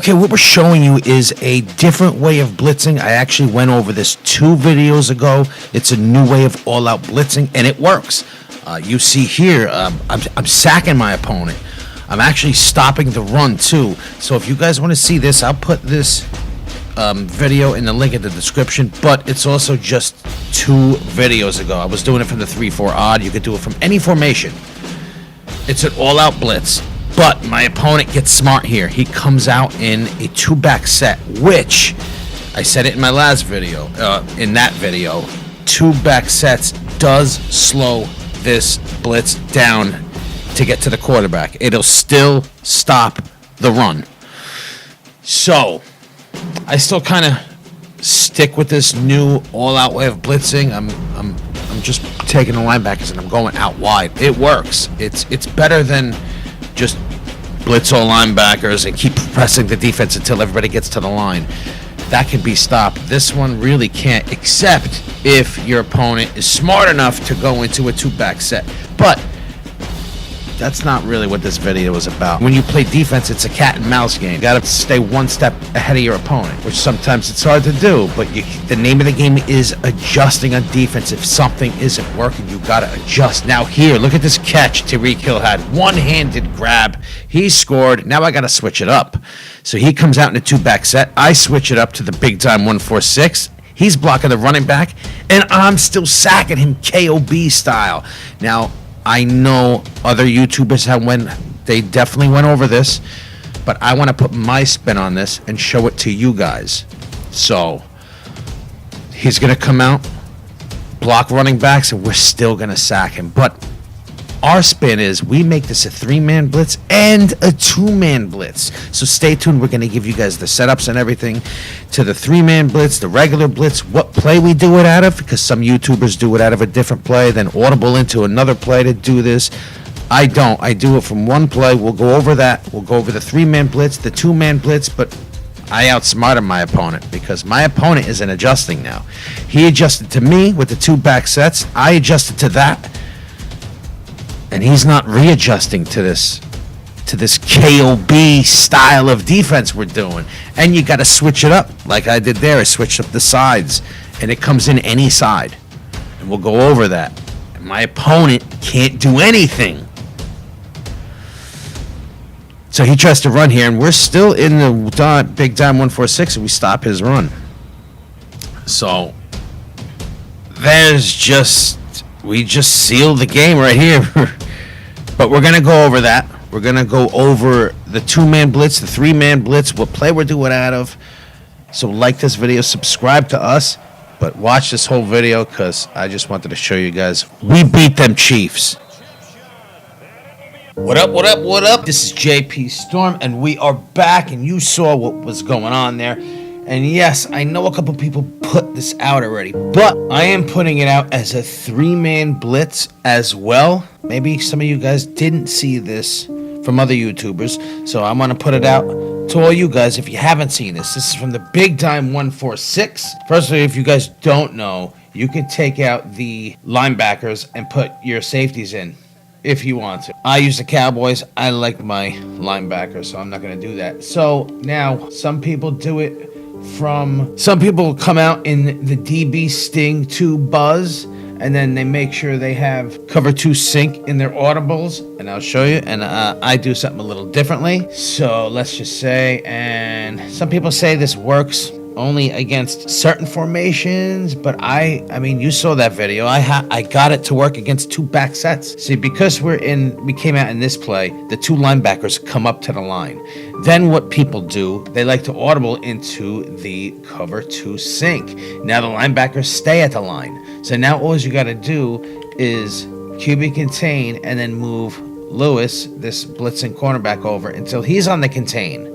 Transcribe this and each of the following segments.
Okay, what we're showing you is a different way of blitzing. I actually went over this 2 videos ago. It's a new way of all-out blitzing, and it works. You see here, I'm sacking my opponent. I'm actually stopping the run, too. So if you guys want to see this, I'll put this video in the link in the description, but it's also just 2 videos ago. I was doing it from the 3-4 odd. You could do it from any formation. It's an all-out blitz. But my opponent gets smart here. He comes out in a 2-back set, which I said it in my last video. In that video, 2-back sets does slow this blitz down to get to the quarterback. It'll still stop the run. So I still kind of stick with this new all-out way of blitzing. I'm just taking the linebackers and I'm going out wide. It works. It's better than just blitz all linebackers and keep pressing the defense until everybody gets to the line. That can be stopped. This one really can't, except if your opponent is smart enough to go into a 2-back set. But that's not really what this video is about. When you play defense, it's a cat and mouse game. You gotta stay one step ahead of your opponent, which sometimes it's hard to do, but the name of the game is adjusting on defense. If something isn't working, you gotta adjust. Now here, look at this catch Tyreek Hill had. One-handed grab. He scored. Now I gotta switch it up. So he comes out in a 2-back set. I switch it up to the Big Dime 1-4-6. He's blocking the running back, and I'm still sacking him KOB style. Now, I know other YouTubers they definitely went over this, but I want to put my spin on this and show it to you guys. So he's going to come out, block running backs, and we're still going to sack him. But our spin is we make this a 3-man blitz and a 2-man blitz. So stay tuned. We're going to give you guys the setups and everything to the 3-man blitz, the regular blitz, what play we do it out of, because some YouTubers do it out of a different play, then audible into another play to do this. I don't. I do it from one play. We'll go over that. We'll go over the 3-man blitz, the 2-man blitz, but I outsmarted my opponent because my opponent isn't adjusting now. He adjusted to me with the 2-back sets. I adjusted to that. And he's not readjusting to this KOB style of defense we're doing. And you got to switch it up like I did there. I switched up the sides, and it comes in any side. And we'll go over that. And my opponent can't do anything. So he tries to run here, and we're still in the Big Dime 1-4-6, and we stop his run. So we just sealed the game right here. But we're going to go over that. We're going to go over the 2-man blitz, the 3-man blitz, what play we're doing out of. So like this video, subscribe to us, but watch this whole video because I just wanted to show you guys we beat them Chiefs. What up, what up, what up? This is JP Storm, and we are back, and you saw what was going on there. And yes, I know a couple people put this out already, but I am putting it out as a 3-man blitz as well. Maybe some of you guys didn't see this from other YouTubers, so I'm going to put it out to all you guys if you haven't seen this. This is from the Big Dime 1-4-6. Firstly, if you guys don't know, you can take out the linebackers and put your safeties in if you want to. I use the Cowboys. I like my linebackers, so I'm not going to do that. So now some people do it some people come out in the DB Sting 2 Buzz, and then they make sure they have cover 2 sync in their audibles, and I'll show you. And I do something a little differently. So let's just say, and some people say this works only against certain formations, but I mean, you saw that video. I got it to work against 2-back sets. See, because we came out in this play, the 2 linebackers come up to the line. Then what people do, they like to audible into the cover 2 sync. Now the linebackers stay at the line. So now all you got to do is QB contain and then move Lewis, this blitzing cornerback, over until he's on the contain.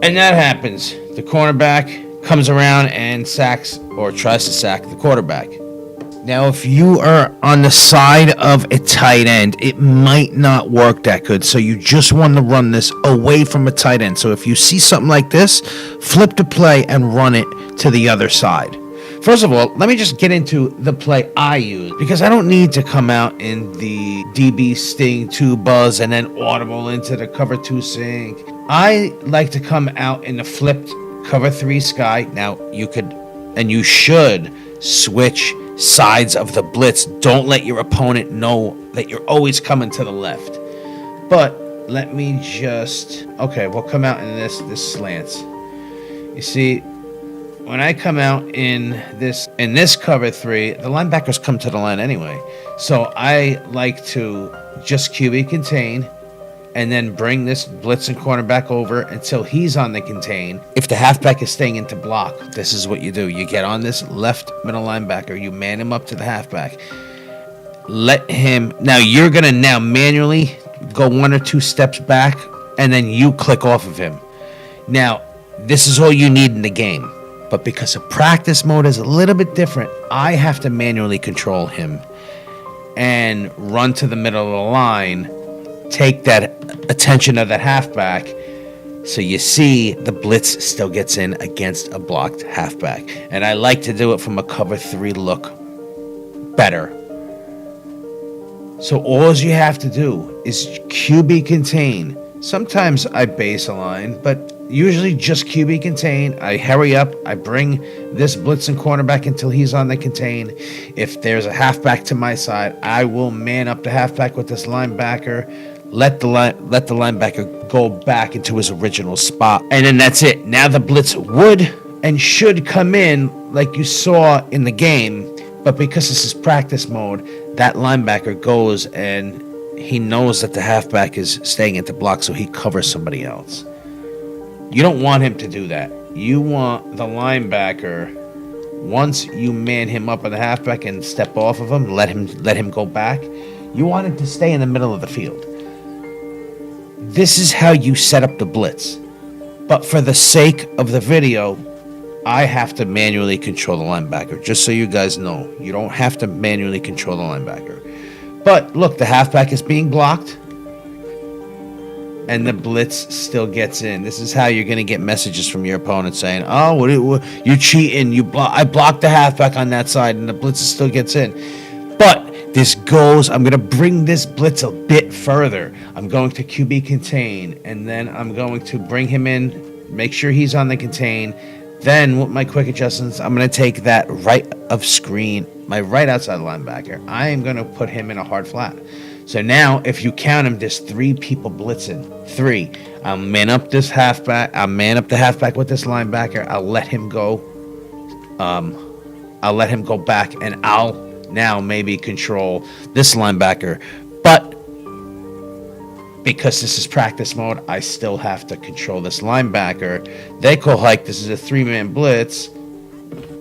And that happens. The cornerback comes around and sacks or tries to sack the quarterback. Now, if you are on the side of a tight end, it might not work that good. So you just want to run this away from a tight end. So if you see something like this, flip the play and run it to the other side. First of all, let me just get into the play I use, because I don't need to come out in the DB Sting 2 Buzz and then audible into the cover 2 Sink. I like to come out in the flipped cover 3 Sky. Now, you could and you should switch sides of the blitz. Don't let your opponent know that you're always coming to the left. But let me just... Okay, we'll come out in this slants. You see, when I come out in this cover 3, the linebackers come to the line anyway. So I like to just QB contain and then bring this blitzing cornerback over until he's on the contain. If the halfback is staying into block, this is what you do. You get on this left middle linebacker, you man him up to the halfback. Let him... Now, you're going to now manually go 1 or 2 steps back, and then you click off of him. Now, this is all you need in the game. But because of practice mode is a little bit different, I have to manually control him and run to the middle of the line, take that attention of that halfback, so you see the blitz still gets in against a blocked halfback. And I like to do it from a cover 3 look better. So all you have to do is QB contain. Sometimes I base align, but usually just QB contain. I hurry up. I bring this blitzing cornerback until he's on the contain. If there's a halfback to my side, I will man up the halfback with this linebacker. Let the linebacker go back into his original spot. And then that's it. Now the blitz would and should come in like you saw in the game. But because this is practice mode, that linebacker goes and he knows that the halfback is staying at the block, so he covers somebody else. You don't want him to do that. You want the linebacker, once you man him up on the halfback and step off of him, let him go back. You want him to stay in the middle of the field. This is how you set up the blitz. But for the sake of the video, I have to manually control the linebacker. Just so you guys know, you don't have to manually control the linebacker. But look, the halfback is being blocked, and the blitz still gets in. This is how you're going to get messages from your opponent saying, "Oh, what you're cheating. I blocked the halfback on that side, and the blitz still gets in." But this goes. I'm going to bring this blitz a bit further. I'm going to QB contain, and then I'm going to bring him in, make sure he's on the contain. Then with my quick adjustments, I'm going to take that right of screen, my right outside linebacker. I am going to put him in a hard flat. So now, if you count him, there's 3 people blitzing. 3. I'll man up this halfback. I'll man up the halfback with this linebacker. I'll let him go. I'll let him go back, and I'll now maybe control this linebacker. But because this is practice mode, I still have to control this linebacker. They call hike. This is a 3-man blitz.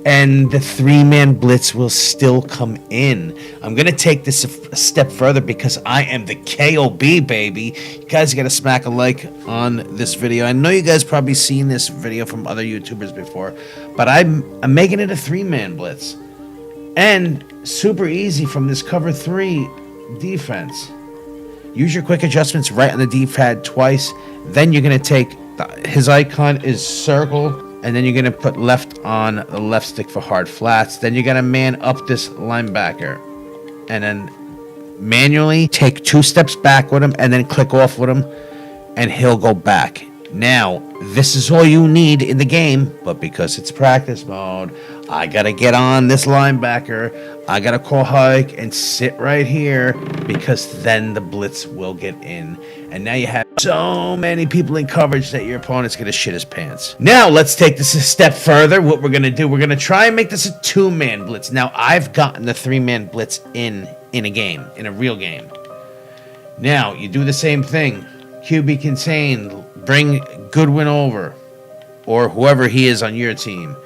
And the 3-man blitz will still come in. I'm going to take this a step further because I am the KOB, baby. You guys got to smack a like on this video. I know you guys probably seen this video from other YouTubers before, but I'm making it a 3-man blitz. And super easy from this cover 3 defense. Use your quick adjustments right on the D-pad twice. Then you're going to take, his icon is circle, and then you're going to put left on the left stick for hard flats. Then you're going to man up this linebacker. And then manually take 2 steps back with him, and then click off with him, and he'll go back. Now, this is all you need in the game, but because it's practice mode, I got to get on this linebacker. I got to call hike and sit right here because then the blitz will get in. And now you have so many people in coverage that your opponent's going to shit his pants. Now, let's take this a step further. What we're going to do, we're going to try and make this a 2-man blitz. Now, I've gotten the 3-man blitz in a game, in a real game. Now, you do the same thing. QB contain, bring Goodwin over, or whoever he is on your team.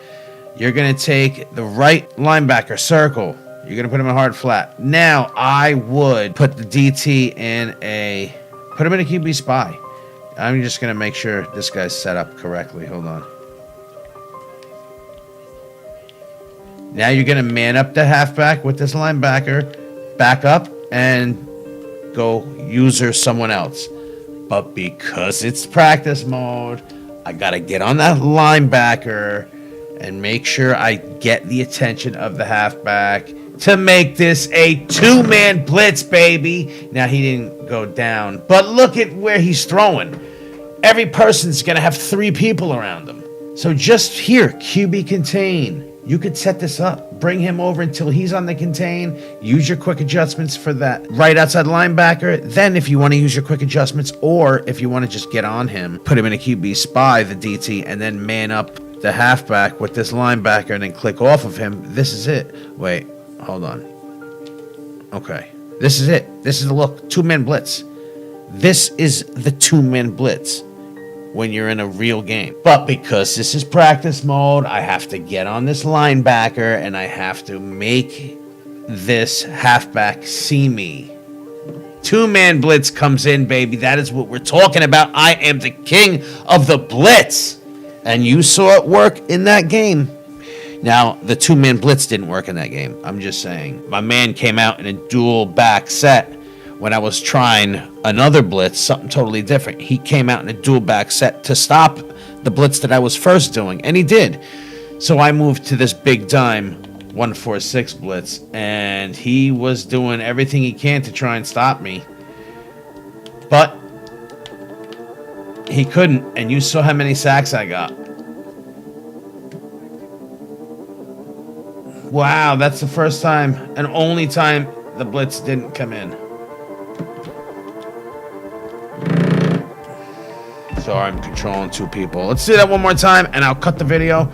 You're going to take the right linebacker, circle. You're going to put him in hard flat. Now, I would put the DT put him in a QB spy. I'm just going to make sure this guy's set up correctly. Hold on. Now you're going to man up the halfback with this linebacker, back up, and go user someone else. But because it's practice mode, I got to get on that linebacker and make sure I get the attention of the halfback to make this a two-man blitz, baby. Now, he didn't go down, but look at where he's throwing. Every person's going to have 3 people around them. So just here, QB contain. You could set this up. Bring him over until he's on the contain. Use your quick adjustments for that right outside linebacker. Then if you want to use your quick adjustments, or if you want to just get on him, put him in a QB spy, the DT, and then man up the halfback with this linebacker and then click off of him. This is it. Wait, hold on. Okay. This is it. This is the look. Two-man blitz. This is the two-man blitz when you're in a real game. But because this is practice mode, I have to get on this linebacker and I have to make this halfback see me. Two-man blitz comes in, baby. That is what we're talking about. I am the king of the blitz. And you saw it work in that game. Now, the two-man blitz didn't work in that game. I'm just saying. My man came out in a dual back set. When I was trying another blitz, something totally different. He came out in a dual back set to stop the blitz that I was first doing, and he did. So I moved to this Big Dime 146 blitz, and he was doing everything he can to try and stop me. But he couldn't, and you saw how many sacks I got. Wow, that's the first time and only time the blitz didn't come in. So I'm controlling 2 people. Let's do that one more time, and I'll cut the video.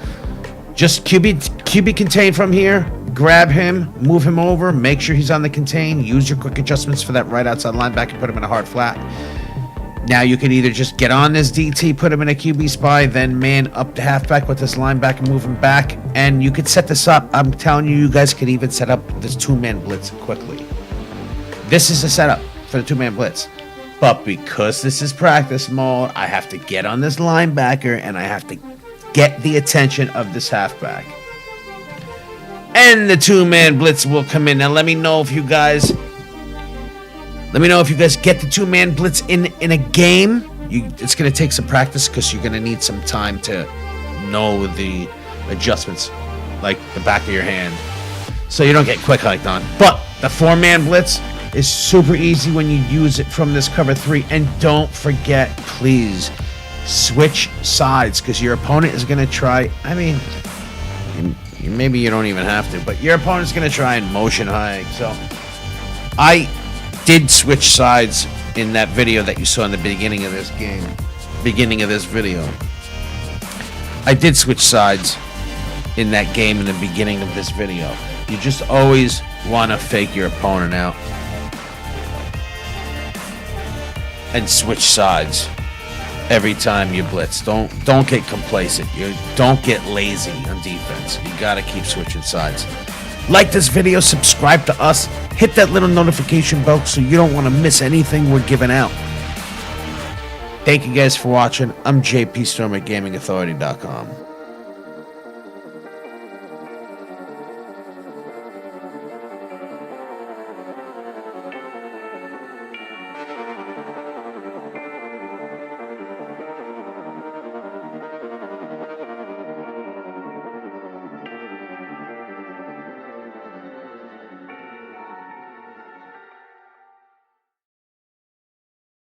Just QB contain from here. Grab him, move him over, make sure he's on the contain. Use your quick adjustments for that right outside linebacker. Put him in a hard flat. Now you can either just get on this DT, put him in a QB spy, then man up the halfback with this linebacker, move him back, and you could set this up. I'm telling you, you guys could even set up this two-man blitz quickly. This is the setup for the two-man blitz. But because this is practice mode, I have to get on this linebacker and I have to get the attention of this halfback. And the two-man blitz will come in. Now let me know if you guys get the two-man blitz in a game. It's going to take some practice because you're going to need some time to know the adjustments like the back of your hand, so you don't get quick hiked on. But the 4-man blitz is super easy when you use it from this cover 3. And don't forget, please, switch sides, because your opponent is going to try, I mean, maybe you don't even have to, but your opponent's going to try and motion hike. So I did switch sides in that video that you saw in the beginning of this video. I did switch sides in that game in the beginning of this video. You just always want to fake your opponent out and switch sides every time you blitz. Don't get complacent. Don't get lazy on defense. You gotta keep switching sides. Like this video, subscribe to us, hit that little notification bell so you don't want to miss anything we're giving out. Thank you guys for watching. I'm JP Storm at GamingAuthority.com.